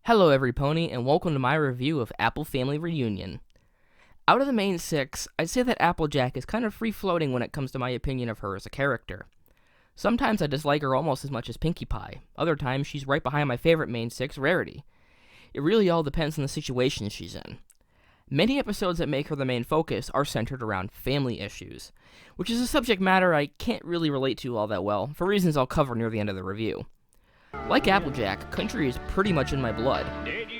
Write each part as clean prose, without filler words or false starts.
Hello everypony, and welcome to my review of Apple Family Reunion. Out of the main six, I'd say that Applejack is kind of free-floating when it comes to my opinion of her as a character. Sometimes I dislike her almost as much as Pinkie Pie. Other times, she's right behind my favorite main six, Rarity. It really all depends on the situation she's in. Many episodes that make her the main focus are centered around family issues, which is a subject matter I can't really relate to all that well, for reasons I'll cover near the end of the review. Like Applejack, country is pretty much in my blood.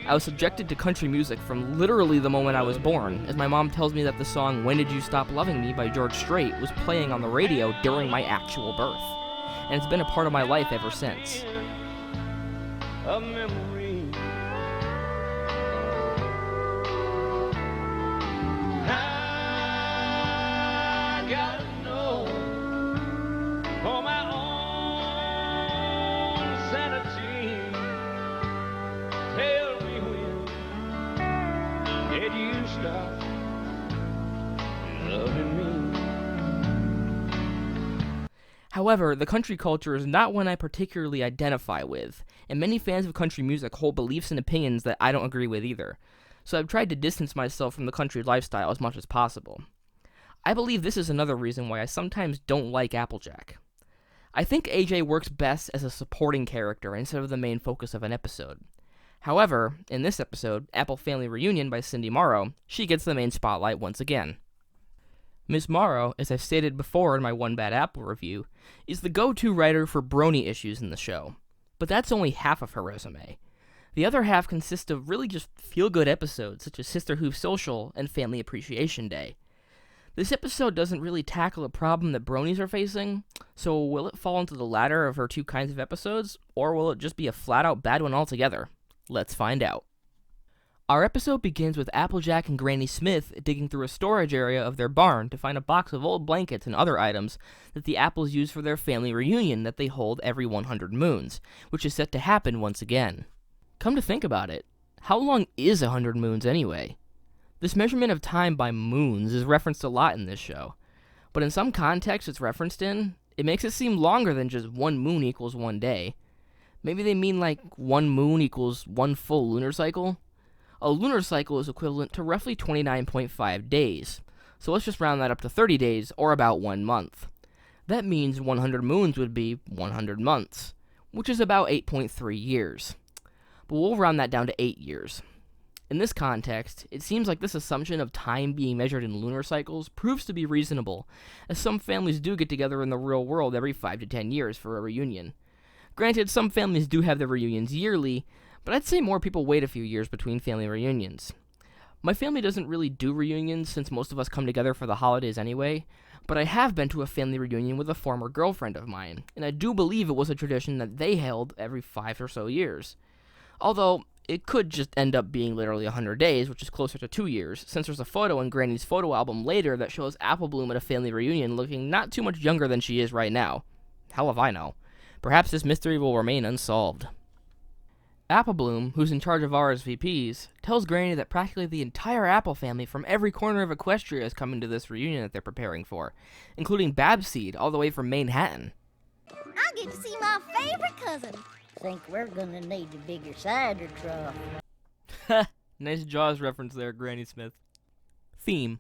I was subjected to country music from literally the moment I was born, as my mom tells me that the song When Did You Stop Loving Me by George Strait was playing on the radio during my actual birth, and it's been a part of my life ever since. A memory. I gotta know for my own sanity. Tell me when did you stop loving me? However, the country culture is not one I particularly identify with, and many fans of country music hold beliefs and opinions that I don't agree with either, so I've tried to distance myself from the country lifestyle as much as possible. I believe this is another reason why I sometimes don't like Applejack. I think AJ works best as a supporting character instead of the main focus of an episode. However, in this episode, Apple Family Reunion by Cindy Morrow, she gets the main spotlight once again. Ms. Morrow, as I've stated before in my One Bad Apple review, is the go-to writer for Brony-issues in the show. But that's only half of her resume. The other half consists of really just feel-good episodes, such as Sisterhood Social and Family Appreciation Day. This episode doesn't really tackle a problem that bronies are facing, so will it fall into the latter of her two kinds of episodes, or will it just be a flat-out bad one altogether? Let's find out. Our episode begins with Applejack and Granny Smith digging through a storage area of their barn to find a box of old blankets and other items that the Apples use for their family reunion that they hold every 100 moons, which is set to happen once again. Come to think about it, how long is 100 moons anyway? This measurement of time by moons is referenced a lot in this show, but in some contexts it's referenced in, it makes it seem longer than just one moon equals one day. Maybe they mean like one moon equals one full lunar cycle? A lunar cycle is equivalent to roughly 29.5 days, so let's just round that up to 30 days, or about 1 month. That means 100 moons would be 100 months, which is about 8.3 years. But we'll round that down to 8 years. In this context, it seems like this assumption of time being measured in lunar cycles proves to be reasonable, as some families do get together in the real world every 5 to 10 years for a reunion. Granted, some families do have their reunions yearly, but I'd say more people wait a few years between family reunions. My family doesn't really do reunions since most of us come together for the holidays anyway, but I have been to a family reunion with a former girlfriend of mine, and I do believe it was a tradition that they held every 5 or so years. Although, it could just end up being literally 100 days, which is closer to 2 years, since there's a photo in Granny's photo album later that shows Apple Bloom at a family reunion looking not too much younger than she is right now. Hell if I know. Perhaps this mystery will remain unsolved. Apple Bloom, who's in charge of RSVPs, tells Granny that practically the entire Apple family from every corner of Equestria is coming to this reunion that they're preparing for, including Babseed all the way from Manhattan. I get to see my favorite cousin. Think we're gonna need a bigger cider trough. Nice Jaws reference there, Granny Smith. Theme.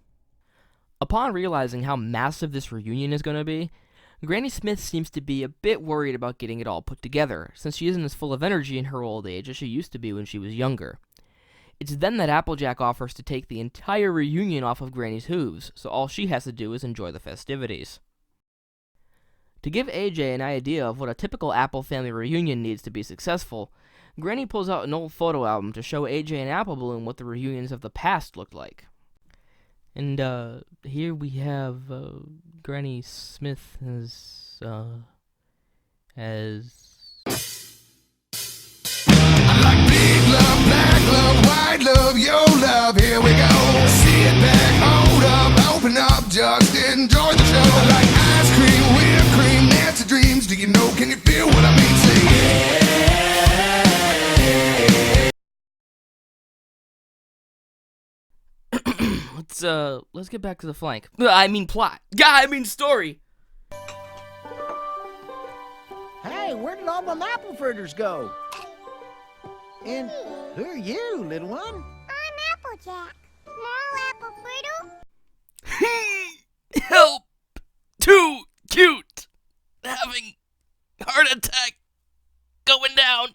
Upon realizing how massive this reunion is going to be, Granny Smith seems to be a bit worried about getting it all put together, since she isn't as full of energy in her old age as she used to be when she was younger. It's then that Applejack offers to take the entire reunion off of Granny's hooves, so all she has to do is enjoy the festivities. To give AJ an idea of what a typical Apple family reunion needs to be successful, Granny pulls out an old photo album to show AJ and Apple Bloom what the reunions of the past looked like. And, here we have, Granny Smith as I like big love, black love, white love, your love, here we go. Sit back, hold up, open up, just enjoy the show. I like ice cream, whipped cream, Nancy dreams, do you know, can you feel what I mean? Say yeah. Let's get back to the flank. I mean plot. Yeah, I mean story. Hey, where did all them apple fritters go? And who are you, little one? I'm Applejack. Morrow apple brittle. Help! Too cute! Having heart attack going down.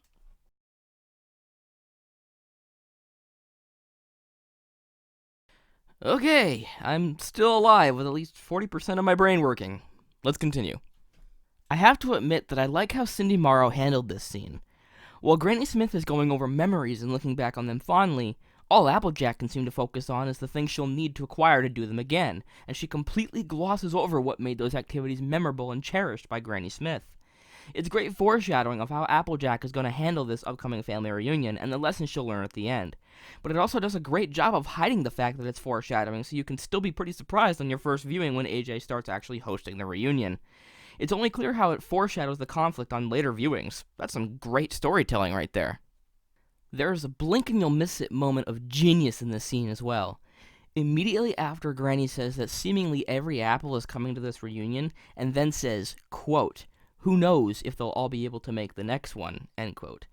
Okay, I'm still alive with at least 40% of my brain working. Let's continue. I have to admit that I like how Cindy Morrow handled this scene. While Granny Smith is going over memories and looking back on them fondly, all Applejack can seem to focus on is the things she'll need to acquire to do them again, and she completely glosses over what made those activities memorable and cherished by Granny Smith. It's great foreshadowing of how Applejack is going to handle this upcoming family reunion and the lessons she'll learn at the end. But it also does a great job of hiding the fact that it's foreshadowing, so you can still be pretty surprised on your first viewing when AJ starts actually hosting the reunion. It's only clear how it foreshadows the conflict on later viewings. That's some great storytelling right there. There's a blink and you'll miss it moment of genius in this scene as well. Immediately after Granny says that seemingly every apple is coming to this reunion, and then says, quote, "Who knows if they'll all be able to make the next one," end quote.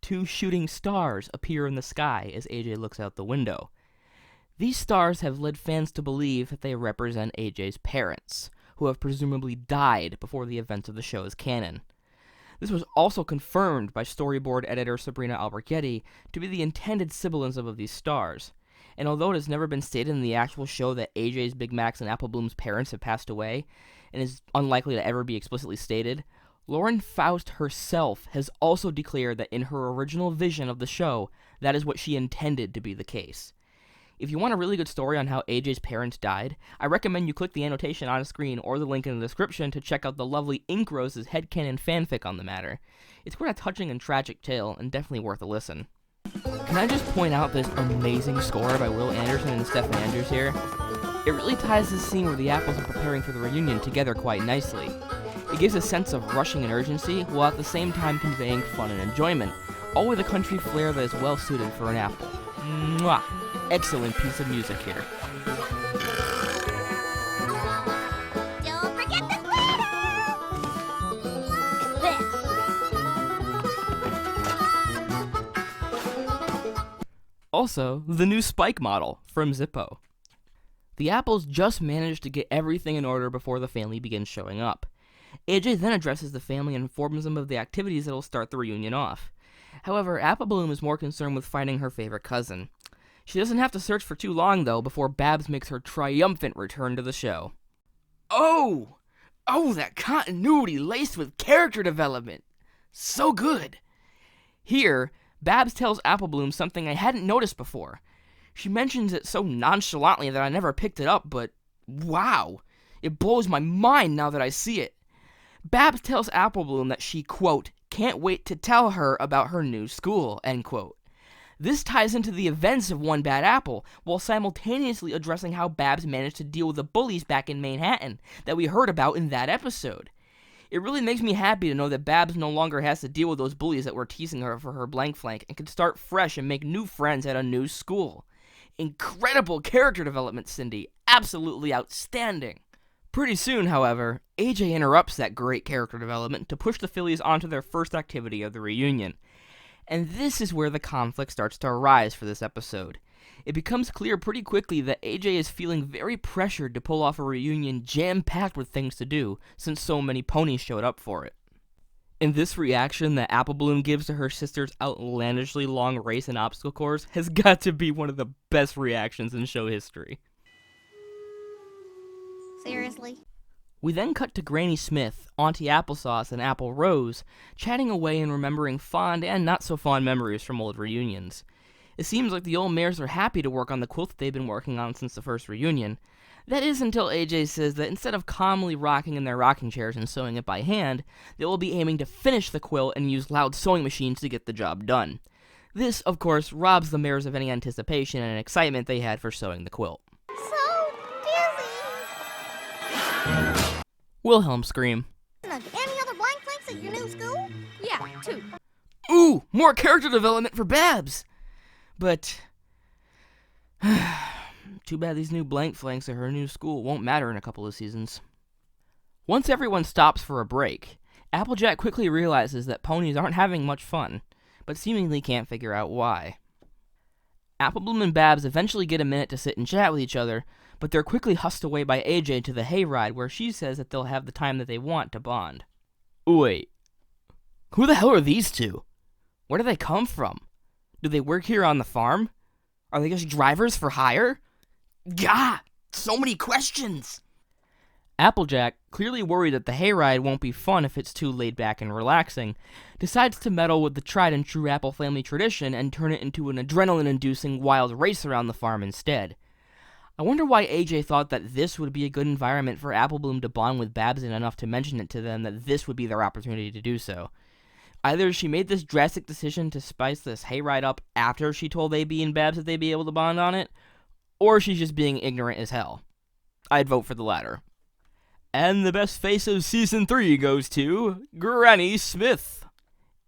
2 shooting stars appear in the sky as AJ looks out the window. These stars have led fans to believe that they represent AJ's parents, who have presumably died before the events of the show's canon. This was also confirmed by storyboard editor Sabrina Alberghetti to be the intended symbolism of these stars. And although it has never been stated in the actual show that AJ's, Big Mac's, and Apple Bloom's parents have passed away, and is unlikely to ever be explicitly stated, Lauren Faust herself has also declared that in her original vision of the show, that is what she intended to be the case. If you want a really good story on how AJ's parents died, I recommend you click the annotation on the screen or the link in the description to check out the lovely Ink Rose's headcanon fanfic on the matter. It's quite a touching and tragic tale, and definitely worth a listen. Can I just point out this amazing score by Will Anderson and Stephen Andrews here? It really ties this scene where the apples are preparing for the reunion together quite nicely. It gives a sense of rushing and urgency, while at the same time conveying fun and enjoyment, all with a country flair that is well suited for an apple. Mwah! Excellent piece of music here. Don't forget the glitter! Also, the new Spike model from Zippo. The apples just managed to get everything in order before the family begins showing up. AJ then addresses the family and informs them of the activities that will start the reunion off. However, Apple Bloom is more concerned with finding her favorite cousin. She doesn't have to search for too long, though, before Babs makes her triumphant return to the show. Oh, that continuity laced with character development. So good. Here, Babs tells Apple Bloom something I hadn't noticed before. She mentions it so nonchalantly that I never picked it up, but wow, it blows my mind now that I see it. Babs tells Apple Bloom that she, quote, can't wait to tell her about her new school, end quote. This ties into the events of One Bad Apple, while simultaneously addressing how Babs managed to deal with the bullies back in Manhattan that we heard about in that episode. It really makes me happy to know that Babs no longer has to deal with those bullies that were teasing her for her blank flank and can start fresh and make new friends at a new school. Incredible character development, Cindy. Absolutely outstanding. Pretty soon, however, AJ interrupts that great character development to push the Phillies onto their first activity of the reunion. And this is where the conflict starts to arise for this episode. It becomes clear pretty quickly that AJ is feeling very pressured to pull off a reunion jam-packed with things to do, since so many ponies showed up for it. And this reaction that Apple Bloom gives to her sister's outlandishly long race and obstacle course has got to be one of the best reactions in show history. Seriously? We then cut to Granny Smith, Auntie Applesauce, and Apple Rose, chatting away and remembering fond and not-so-fond memories from old reunions. It seems like the old mares are happy to work on the quilt that they've been working on since the first reunion. That is until AJ says that instead of calmly rocking in their rocking chairs and sewing it by hand, they will be aiming to finish the quilt and use loud sewing machines to get the job done. This, of course, robs the mares of any anticipation and excitement they had for sewing the quilt. So dizzy. Wilhelm scream. Any other blank flanks at your new school? Yeah, 2. Ooh, more character development for Babs! But too bad these new blank flanks at her new school won't matter in a couple of seasons. Once everyone stops for a break, Applejack quickly realizes that ponies aren't having much fun. but seemingly can't figure out why. Applebloom and Babs eventually get a minute to sit and chat with each other, but they're quickly husked away by AJ to the hayride where she says that they'll have the time that they want to bond. Wait, who the hell are these two? Where do they come from? Do they work here on the farm? Are they just drivers for hire? Gah! So many questions! Applejack, clearly worried that the hayride won't be fun if it's too laid back and relaxing, decides to meddle with the tried and true Apple family tradition and turn it into an adrenaline-inducing wild race around the farm instead. I wonder why AJ thought that this would be a good environment for Applebloom to bond with Babs in enough to mention it to them that this would be their opportunity to do so. Either she made this drastic decision to spice this hayride up after she told AB and Babs that they'd be able to bond on it, or she's just being ignorant as hell. I'd vote for the latter. And the best face of Season 3 goes to Granny Smith.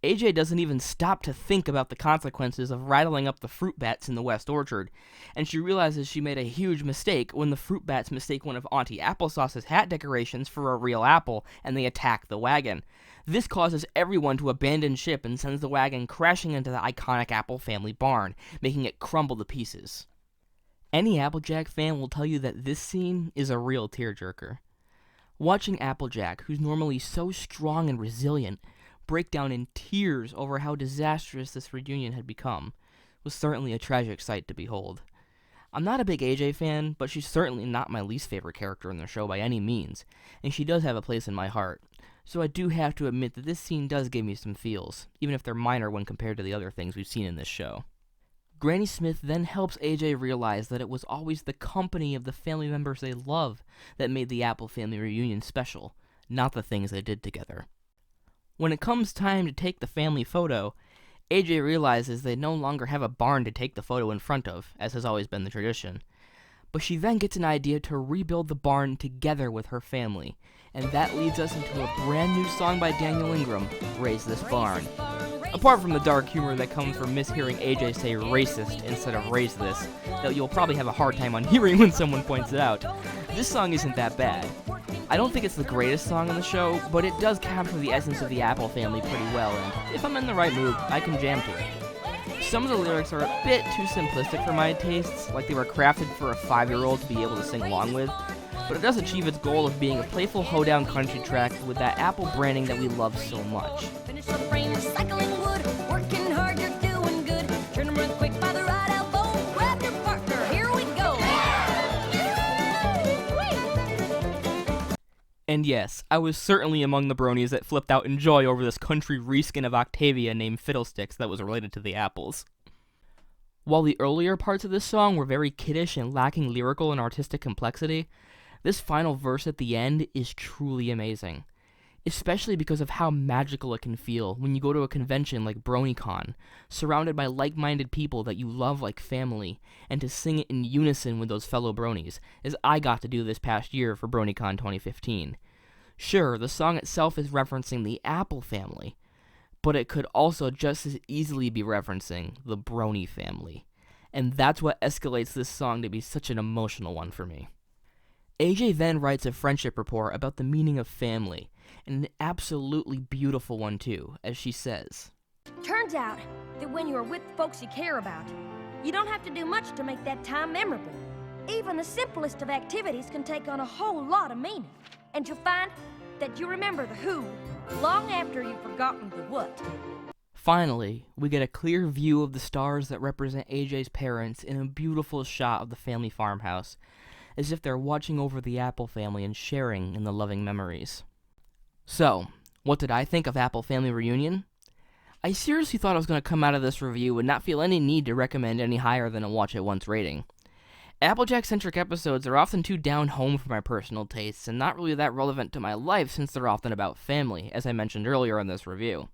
AJ doesn't even stop to think about the consequences of rattling up the fruit bats in the West Orchard, and she realizes she made a huge mistake when the fruit bats mistake one of Auntie Applesauce's hat decorations for a real apple, and they attack the wagon. This causes everyone to abandon ship and sends the wagon crashing into the iconic Apple family barn, making it crumble to pieces. Any Applejack fan will tell you that this scene is a real tearjerker. Watching Applejack, who's normally so strong and resilient, break down in tears over how disastrous this reunion had become was certainly a tragic sight to behold. I'm not a big AJ fan, but she's certainly not my least favorite character in the show by any means, and she does have a place in my heart, so I do have to admit that this scene does give me some feels, even if they're minor when compared to the other things we've seen in this show. Granny Smith then helps AJ realize that it was always the company of the family members they love that made the Apple family reunion special, not the things they did together. When it comes time to take the family photo, AJ realizes they no longer have a barn to take the photo in front of, as has always been the tradition. But she then gets an idea to rebuild the barn together with her family, and that leads us into a brand new song by Daniel Ingram, Raise This Barn. Apart from the dark humor that comes from mishearing AJ say racist instead of raise this, that you'll probably have a hard time on hearing when someone points it out, this song isn't that bad. I don't think it's the greatest song in the show, but it does capture the essence of the Apple family pretty well, and if I'm in the right mood, I can jam to it. Some of the lyrics are a bit too simplistic for my tastes, like they were crafted for a 5-year-old to be able to sing along with, but it does achieve its goal of being a playful hoedown country track with that Apple branding that we love so much. Finish the frame, recycling wood, working hard, you're doing good. Turn them real quick by the right elbow, grab your partner, here we go. And yes, I was certainly among the bronies that flipped out in joy over this country reskin of Octavia named Fiddlesticks that was related to the apples. While the earlier parts of this song were very kiddish and lacking lyrical and artistic complexity, this final verse at the end is truly amazing, especially because of how magical it can feel when you go to a convention like BronyCon, surrounded by like-minded people that you love like family, and to sing it in unison with those fellow bronies, as I got to do this past year for BronyCon 2015. Sure, the song itself is referencing the Apple family, but it could also just as easily be referencing the Brony family, and that's what escalates this song to be such an emotional one for me. AJ then writes a friendship report about the meaning of family, and an absolutely beautiful one too, as she says, Turns out that when you're with folks you care about, you don't have to do much to make that time memorable. Even the simplest of activities can take on a whole lot of meaning, and you'll find that you remember the who long after you've forgotten the what. Finally, we get a clear view of the stars that represent AJ's parents in a beautiful shot of the family farmhouse, as if they're watching over the Apple family and sharing in the loving memories. So, what did I think of Apple Family Reunion? I seriously thought I was going to come out of this review and not feel any need to recommend any higher than a watch-it-once rating. Applejack-centric episodes are often too down-home for my personal tastes and not really that relevant to my life since they're often about family, as I mentioned earlier in this review.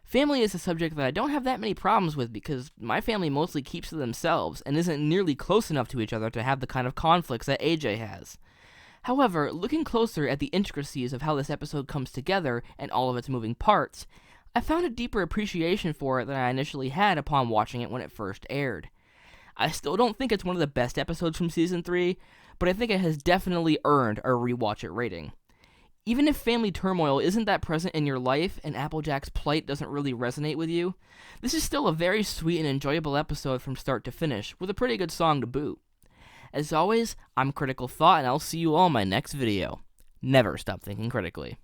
Family is a subject that I don't have that many problems with because my family mostly keeps to themselves and isn't nearly close enough to each other to have the kind of conflicts that AJ has. However, looking closer at the intricacies of how this episode comes together and all of its moving parts, I found a deeper appreciation for it than I initially had upon watching it when it first aired. I still don't think it's one of the best episodes from Season 3, but I think it has definitely earned a rewatch it rating. Even if family turmoil isn't that present in your life and Applejack's plight doesn't really resonate with you, this is still a very sweet and enjoyable episode from start to finish, with a pretty good song to boot. As always, I'm Critical Thought, and I'll see you all in my next video. Never stop thinking critically.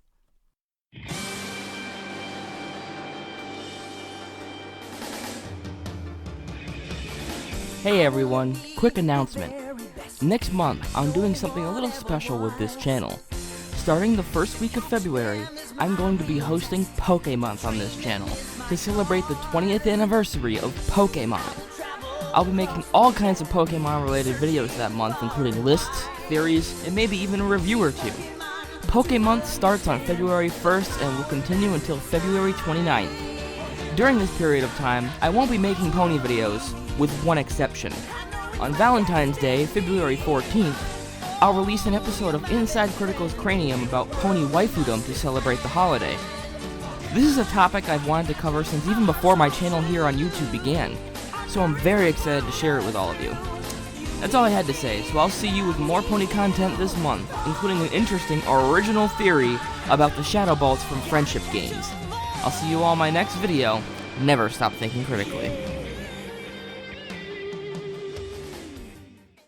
Hey everyone, quick announcement. Next month, I'm doing something a little special with this channel. Starting the first week of February, I'm going to be hosting Pokémonth on this channel to celebrate the 20th anniversary of Pokémon. I'll be making all kinds of Pokémon-related videos that month, including lists, theories, and maybe even a review or two. Pokémonth starts on February 1st and will continue until February 29th. During this period of time, I won't be making pony videos, with one exception. On Valentine's Day, February 14th, I'll release an episode of Inside Critical's Cranium about pony waifudom to celebrate the holiday. This is a topic I've wanted to cover since even before my channel here on YouTube began, so I'm very excited to share it with all of you. That's all I had to say, so I'll see you with more pony content this month, including an interesting original theory about the Shadow Balls from Friendship Games. I'll see you all in my next video. Never stop thinking critically.